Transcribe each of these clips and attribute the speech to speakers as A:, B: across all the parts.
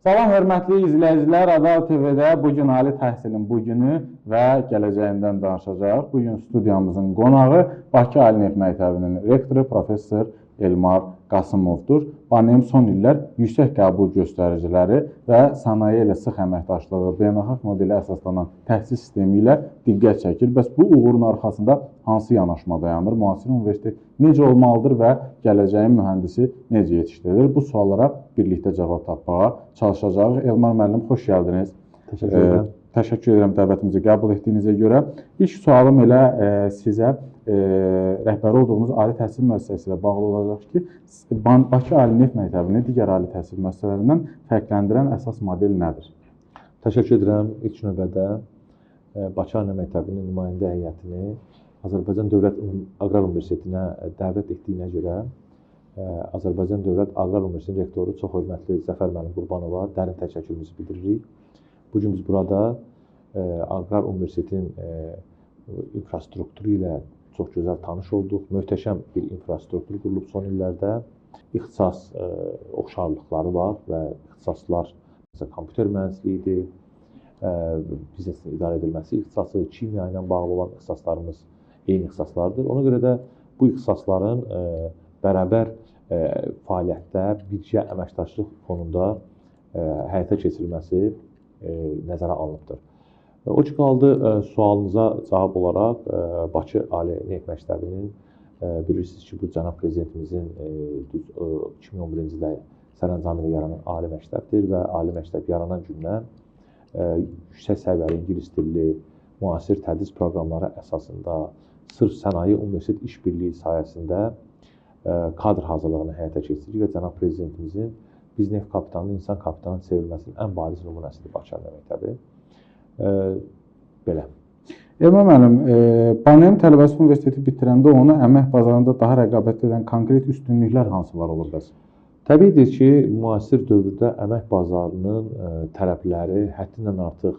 A: Salam, hörmətli izləyicilər, Adal TV-də bugün ali təhsilin bugünü və gələcəyindən danışacaq. Bugün studiyamızın qonağı Bakı Ali Neft Məktəbinin rektoru Professor Elmar Qasımovdur. BANEM son illər yüksək qəbul göstəriciləri və sənaye ilə sıx əməkdaşlığı, beynəlxalq modelə əsaslanan təhsil sistemi ilə diqqət çəkir. Bəs bu uğurun arxasında hansı yanaşma dayanır? Müasir universitet necə olmalıdır və gələcəyin mühəndisi necə yetişdirilir? Bu suallara birlikdə cavab tapmağa çalışacağıq. Elmar müəllim, xoş gəldiniz.
B: Təşəkkür edirəm.
A: Təşəkkür edirəm dəvətimizi qəbul etdiyinizə görə. İlk sualım elə sizə rəhbəri olduğunuz ali təhsil müəssisəsi ilə bağlı olacaq ki, Bakı Ali Neft Məktəbini digər ali təhsil müəssisələrindən fərqləndirən əsas model nədir?
B: Təşəkkür edirəm. İlk növbədə Bakı Ali Neft Məktəbinin nümayəndə heyətini Azərbaycan Dövlət Aqrar Universitetinə dəvət etdiyinə görə Azərbaycan Dövlət Aqrar Universitetinin rektoru çox hörmətli Zəfər müəllim Qurbanova dərin təşəkkürümüzü bildiririk. Bugün biz burada Aqrar Universitetin infrastrukturu ilə çox gözəl tanış olduq. Möhtəşəm bir infrastruktur qurulub son illərdə. İxtisas oxşarlıqları var və ixtisaslar məsələn kompüter mühəndisliyidir, biznesin idarə edilməsi ixtisası, kimya ilə bağlı olan ixtisaslarımız eyni ixtisaslardır. Ona görə də bu ixtisasların bərabər fəaliyyətdə birgə əməkdaşlıq fonunda həyata keçirilməsi nəzərə alınıbdır. O ki qaldı sualınıza cavab olaraq Bakı Ali Neft Məktəbinin bilirsiniz ki, bu cənab prezidentimizin 2011-ci ildə sərəncamı ilə yaranan ali məktəbdir və ali məktəb yaranan gündən yüksək səviyyəli ingilis dilli müasir tədris proqramları əsasında sırf sənaye universitet işbirliyi sayəsində kadr hazırlığını həyata keçirir və cənab prezidentimizin biz neft kapitanının insan kapitanına çevrilməsinin ən bariz nümunəsidir Bakı Ali Neft Məktəbi. Belə.
A: Elmar müəllim, BANEM tələbəsi universiteti bitirəndə onu əmək bazarında daha rəqabət edən konkret üstünlüklər hansılar olur bəs?
B: Təbiidir ki, müasir dövrdə əmək bazarının tələbləri həddindən artıq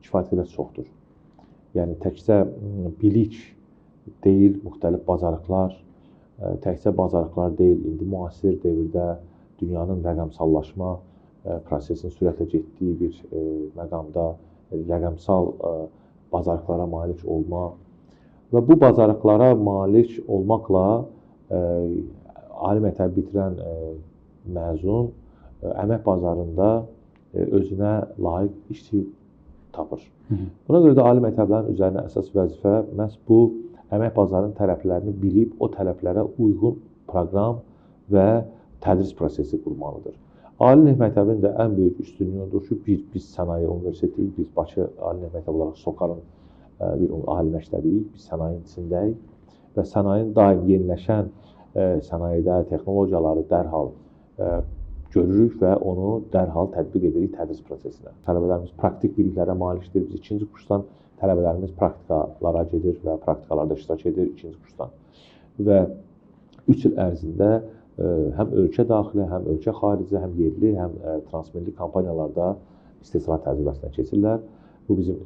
B: kifayət qədər çoxdur. Yəni təkcə bilik deyil, müxtəlif bacarıqlar, təkcə bacarıqlar deyil, indi müasir dövrdə dünyanın rəqəmsallaşma prosesinin sürətlə getdiyi bir məqamda rəqəmsal bacarıqlara malik olmaq və bu bacarıqlara malik olmaqla ali məktəbi bitirən məzun əmək bazarında özünə layiq işçi tapır. Buna görə də ali məktəblərin üzərinə əsas vəzifə məhz bu əmək bazarının tələblərini bilib, o tələblərə uyğun proqram və tədris prosesi qurmalıdır. Ali Neft Məktəbinin də ən böyük üstünlüyü odur ki, biz sənaye universitetiyik, biz Bakı Ali Neft Məktəbi olaraq SOCAR-ın bir ali məktəbiyik, biz sənayenin içindəyik və sənayenin daim yeniləşən sənayedə texnologiyaları dərhal görürük və onu dərhal tətbiq edirik tədris prosesinə. Tələbələrimiz praktik biliklərə malikdir. Biz ikinci kursdan tələbələrimiz praktikalara gedir və praktikalarda iştirak edir ikinci kursdan. Və 3 il ərzində həm ölkə daxili, həm ölkə xarici, həm yerli, həm transmilli kampaniyalarda istehsalat təcrübəsindən keçirlər. Bu bizim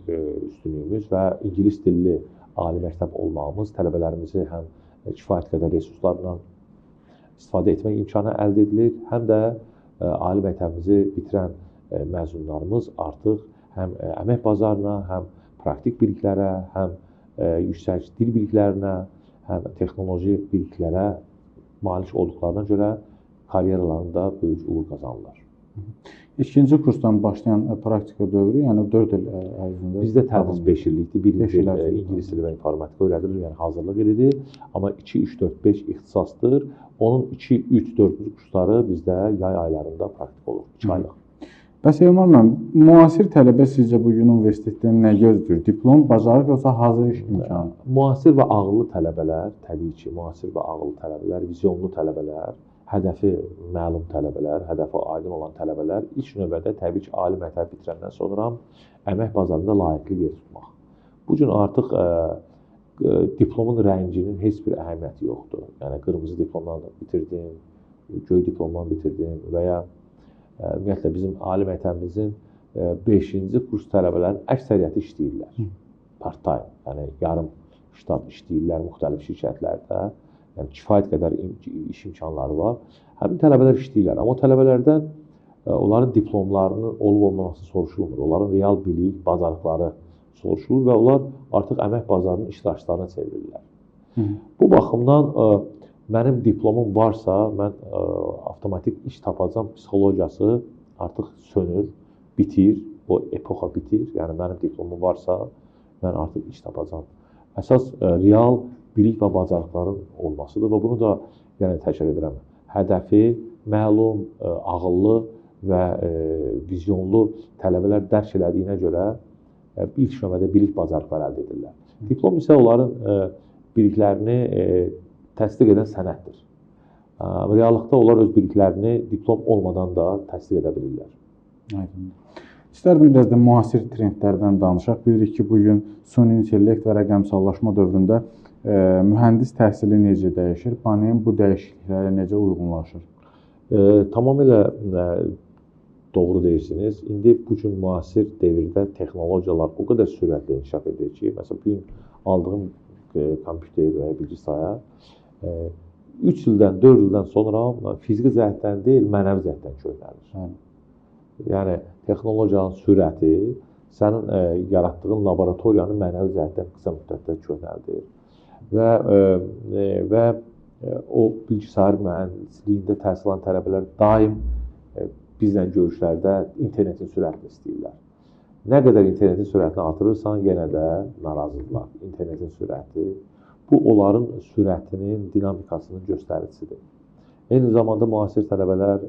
B: üstünlüyümüz və ingilis dilli ali məktəb olmağımız tələbələrimizi həm kifayət qədər resurslarla istifadə etmək imkanı əldə edilir, həm də ali məktəbimizi bitirən məzunlarımız artıq həm əmək bazarına, həm praktik biliklərə, həm yüksək dil biliklərinə, həm texnoloji biliklərə malik olduqlarına görə karyeralarında böyük uğur qazanırlar.
A: İkinci kursdan başlayan praktika dövrü, yəni 4 il ərzində...
B: Bizdə tədris 5 illikdir, birinci il ingilis dili və informatika öyrədilir, yəni hazırlıq ilidir. Amma 2, 3, 4, 5 ixtisasdır. Onun 2, 3, 4-cü kursları bizdə yay aylarında praktik olur, 2 aylıq.
A: Bəs Elmar müəllim, müasir tələbə sizcə bugün universitetdən nə gözləyir? Diplom, bacarıq yoxsa hazır iş imkanı?
B: Müasir və ağıllı tələbələr, təbii ki, müasir və ağıllı tələbələr, vizyonlu tələbələr, hədəfi məlum tələbələr, hədəfi aydın olan tələbələr ilk növbədə təbii ki, ali məktəbi bitirəndən sonra əmək bazarında layiqli yer tutmaq. Bugün artıq diplomun rənginin heç bir əhəmiyyəti yoxdur. Yəni qırmızı diplomdan bitirdim, göy diplomdan bitirdim və ya ümumiyyətlə bizim ali məktəbimizin 5-ci kurs tələbələrinin əksəriyyəti işləyirlər. Part-time, yəni yarım ştat işləyirlər müxtəlif şirkətlərdə. Yəni kifayət qədər iş imkanları var. Həmin tələbələr işləyirlər. Amma o tələbələrdən onların diplomlarının olub-olmaması soruşulmur. Onların real bilik, bacarıqları soruşulur və onlar artıq əmək bazarının iştirakçılarına çevrilirlər. Bu baxımdan mənim diplomum varsa, mən avtomatik iş tapacam psixologiyası artıq sönür, bitir, o epoxa bitir. Yəni mənim diplomum varsa, mən artıq iş tapacam. Əsas real bilik və bacarıqların olmasıdır və bunu da yəni təkrar edirəm. Hədəfi məlum, ağıllı və vizyonlu tələbələr dərk elədiyinə görə ilk növbədə bilik bacarıqları əldə edirlər. Diplom isə onların biliklərini təsdiq edən sənəddir. Reallıqda onlar öz biliklərini diplom olmadan da təsdiq edə bilirlər.
A: Aydındır. İstərdim biraz da müasir trendlərdən danışaq. Bilirik ki, bugün süni intellekt və rəqəmsallaşma dövründə mühəndis təhsili necə dəyişir? Panein bu dəyişikliklərə necə uyğunlaşır?
B: Tamamilə doğru deyirsiniz. İndi bu gün müasir devirdə texnologiyalar o qədər sürətlə inkişaf edir ki, məsələn, bu gün aldığım kompüter və ya bilgisayar 3 ildən, 4 ildən sonra fiziki cəhətdən deyil, mənəvi cəhətdən köhnəlir. Yəni, texnologiyanın sürəti sənin yaratdığın laboratoriyanı mənəvi cəhətdən qısa müddətdə köhnəldir. Və o bilgisayar mühəndisliyində təhsil alan tələbələr daim bizlə görüşlərdə internetin sürətini istəyirlər. Nə qədər internetin sürətini artırırsan, yenə də narazıdırlar. İnternetin sürəti, bu onların sürətinin, dinamikasının göstəricisidir. Eyni zamanda müasir tələbələr,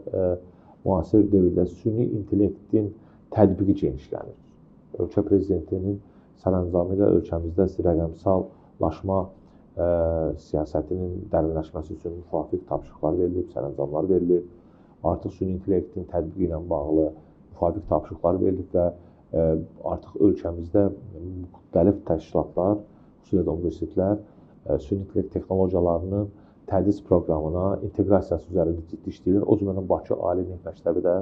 B: müasir devirdə süni intellektin tətbiqi genişlənir. Ölkə prezidentinin sərəncamı ilə ölkəmizdə rəqəmsallaşma siyasətinin dərinləşməsi üçün müvafiq tapşırıqlar verilib, sərəncamlar verilib. Artıq süni intellektin tətbiqi ilə bağlı müvafiq tapşırıqlar verilib və artıq ölkəmizdə müxtəlif təşkilatlar, xüsusilə universitetlər süni intellekt texnologiyalarının tədris proqramına inteqrasiyası üzərində ciddi işləyirlər. O cümlədən Bakı Ali Neft Məktəbi də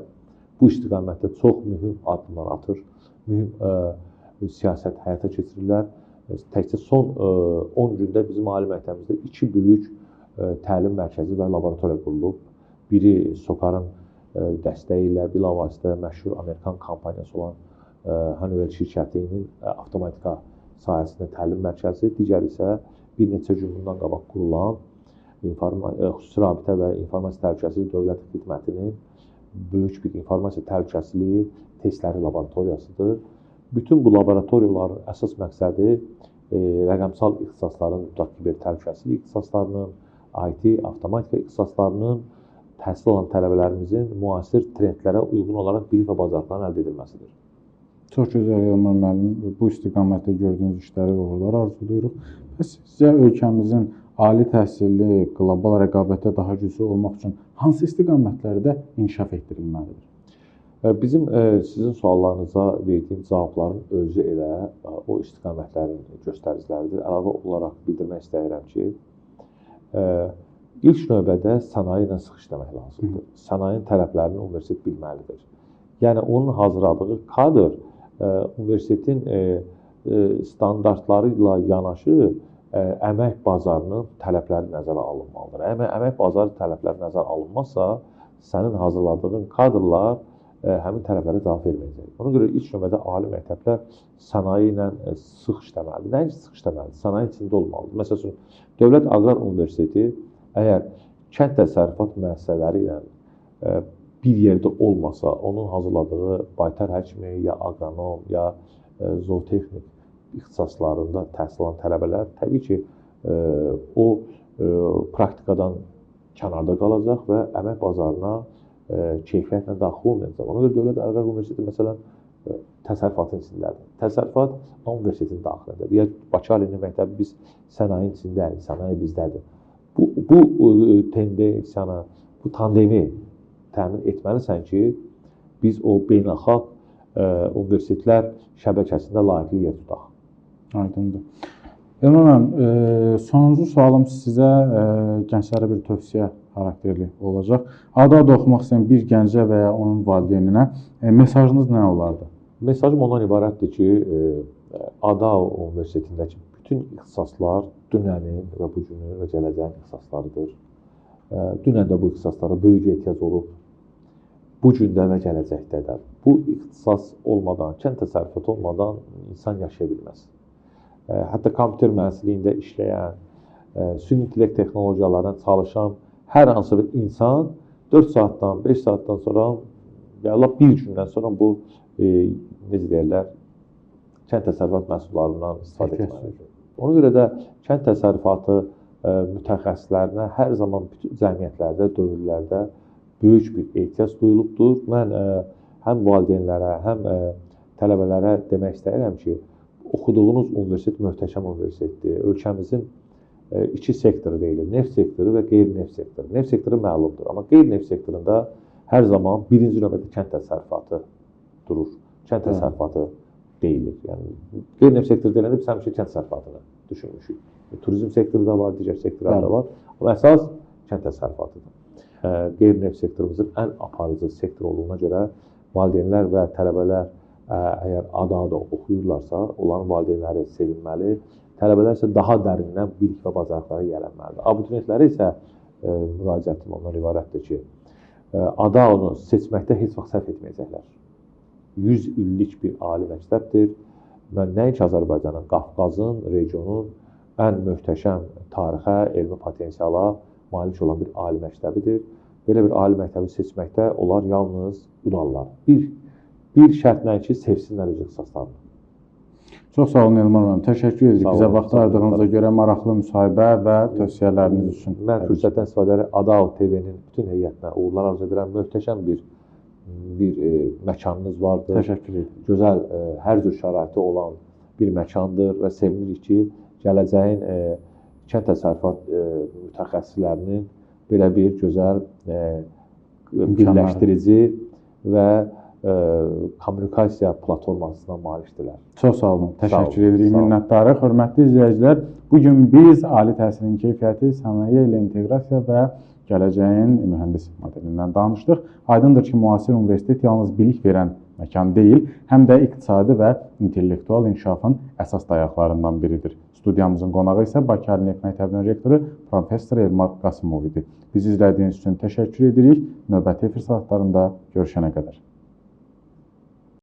B: bu istiqamətdə çox mühüm addımlar atır, mühüm siyasət həyata keçirirlər. Təkcə son 10 gündə bizim ali məktəbimizdə 2 böyük təlim mərkəzi və laboratoriya qurulub. Biri SOCAR-ın dəstəyi ilə bilavasitə məşhur Amerikan kompaniyası olan Honeywell şirkətinin avtomatika sahəsində təlim mərkəzi, digər isə bir neçə gün bundan qabaq qurulan xüsusi rabitə və informasiya təhlükəsizliyi dövlət xidmətinin böyük bir informasiya təhlükəsizliyi testləri laboratoriyasıdır. Bütün bu laboratoriyaların əsas məqsədi rəqəmsal ixtisasların, tutaq kiber təhlükəsizlik ixtisaslarının, IT, avtomatika ixtisaslarının təhsil alan tələbələrimizin müasir trendlərə uyğun olaraq bilik və bacarıqların əldə edilməsidir.
A: Çox gözəl Elmar müəllim, bu istiqamətdə gördüyünüz işləri uğurlar arzulayırıq. Sizcə ölkəmizin ali təhsilli, qlobal rəqabətdə daha güclü olmaq üçün hansı istiqamətlərdə inkişaf etdirilməlidir?
B: Bizim sizin suallarınıza verdiyim cavabların özü elə o istiqamətlərin göstəriciləridir. Əlavə olaraq bildirmək istəyirəm ki, ilk növbədə sənaye ilə sıx işləmək lazımdır. Sənayenin tələblərini universitet bilməlidir. Yəni, onun hazırladığı kadr universitetin standartları ilə yanaşı əmək bazarının tələbləri nəzərə alınmalıdır. Əmək bazarı tələbləri nəzərə alınmazsa, sənin hazırladığın kadrlar həmin tələblərə cavab verməyəcək. Ona görə ilk növbədə ali məktəblər sənaye ilə sıx işləməlidir. Nəinki sıx işləməlidir, sənaye içində olmalıdır. Məsəl üçün, Dövlət Aqrar Universiteti əgər kənd təsərrüfat müəssisələri ilə bir yerdə olmasa, onun hazırladığı baytar həkimi, ya aqronom, ya zootexnik ixtisaslarında təhsil alan tələbələr təbii ki, o praktikadan kənarda qalacaq və əmək bazarına keyfiyyətlə daxil olmayacaq. Ona görə Dövlət Aqrar Universiteti məsələn təsərrüfatın içindədir. Təsərrüfat universitetin daxilindədir. Ya Bakı Ali Neft Məktəbi biz sənayenin içindəyik, sənaye bizdədir. Bu tendensiyanı, bu tandemi təmin etməlisən ki, biz o beynəlxalq universitetlər şəbəkəsində layiqli yer tutaq.
A: Aydındır. Elmar müəllim, sonuncu sualım sizə gənclərə bir tövsiyə xarakterli olacaq. Ada oxumaq istəyən bir gəncə və ya onun valideyninə mesajınız nə olardı?
B: Mesajım ondan ibarətdir ki, Ada Universitetindəki bütün ixtisaslar dünənin və bugünün və gələcəyin ixtisaslarıdır. Dünən də bu ixtisaslara böyük ehtiyac olub. bu gün də və gələcəkdə də bu ixtisas olmadan, kənd təsərrüfatı olmadan insan yaşaya bilməz. Hətta kompüter mühəndisliğində işləyən, süni intellekt texnologiyalarına çalışan hər hansı bir insan 4 saatdan, 5 saatdan sonra və ya bir gündən sonra bu necə deyirlər, kənd təsərrüfat məhsullarından istifadə etməlidir. Ona görə də kənd təsərrüfatı mütəxəssislərinə hər zaman bütün cəmiyyətlərdə, dövrlərdə böyük bir ehtiyac duyulubdur. Mən həm valideynlərə, həm tələbələrə demək istəyirəm ki, oxuduğunuz universitet möhtəşəm universitetdir. Ölkəmizin iki sektoru deyilir, neft sektoru və qeyri-neft sektoru. Neft sektoru məlumdur, amma qeyri-neft sektorunda hər zaman birinci növbədə kənd təsərrüfatı durur. Kənd təsərrüfatı deyilir. Yəni qeyri-neft sektoru deyiləndə biz həmişə kənd təsərrüfatını düşünmüşük. Turizm sektoru da var, digər sektorlar da var. Amma əsas kənd təsərrüfatıdır. Qeyri-neft sektorumuzun ən aparıcı sektor olduğuna görə valideynlər və tələbələr əgər ADA-da oxuyurlarsa, onların valideynləri sevinməli. Tələbələr isə daha dərindən bilik və bacarıqlara yiyələnməlidir. Abituriyentləri isə müraciətim ondan ibarətdir ki, ADA-onu seçməkdə heç vaxt səhv etməyəcəklər. 100 illik bir ali məktəbdir və nəinki Azərbaycanın, Qafqazın, regionun ən möhtəşəm tarixə, elmi potensiala malik olan bir ali məktəbidir. Belə bir ali məktəbi seçməkdə onlar yalnız udarlar. Bir şərtlə ki, sevsinlər öz ixtisaslarını.
A: Çox sağ olun Elmar müəllim. Təşəkkür edirik bizə vaxt ayırdığınıza görə, maraqlı müsahibə və tövsiyələriniz üçün.
B: Mən fürsətdən istifadə edərək ADA TV-nin bütün heyətinə uğurlar arzu edirəm. Möhtəşəm bir məkanınız vardır.
A: Təşəkkür edirik.
B: Gözəl, hər cür şəraiti olan bir məkandır və sevinirik ki, gələcəyin kənd təsərrüfat mütəxəssislərinin belə bir gözəl birləşdirici və kommunikasiya platformasına malikdirlər.
A: Çox sağ olun. Təşəkkür edirik. Minnətdarıq. Hörmətli izləyicilər, bugün biz ali təhsilin keyfiyyəti, sənaye ilə inteqrasiya və gələcəyin mühəndis modelindən danışdıq. Aydındır ki, müasir universitet yalnız bilik verən məkan deyil, həm də iqtisadi və intellektual inkişafın əsas dayaqlarından biridir. Studiyamızın qonağı isə Bakı Ali Neft Məktəbinin rektoru Professor Elmar Qasımov idi. Bizi izlədiyiniz üçün təşəkkür edirik. Növbəti efir saatlarında görüşənə qədər.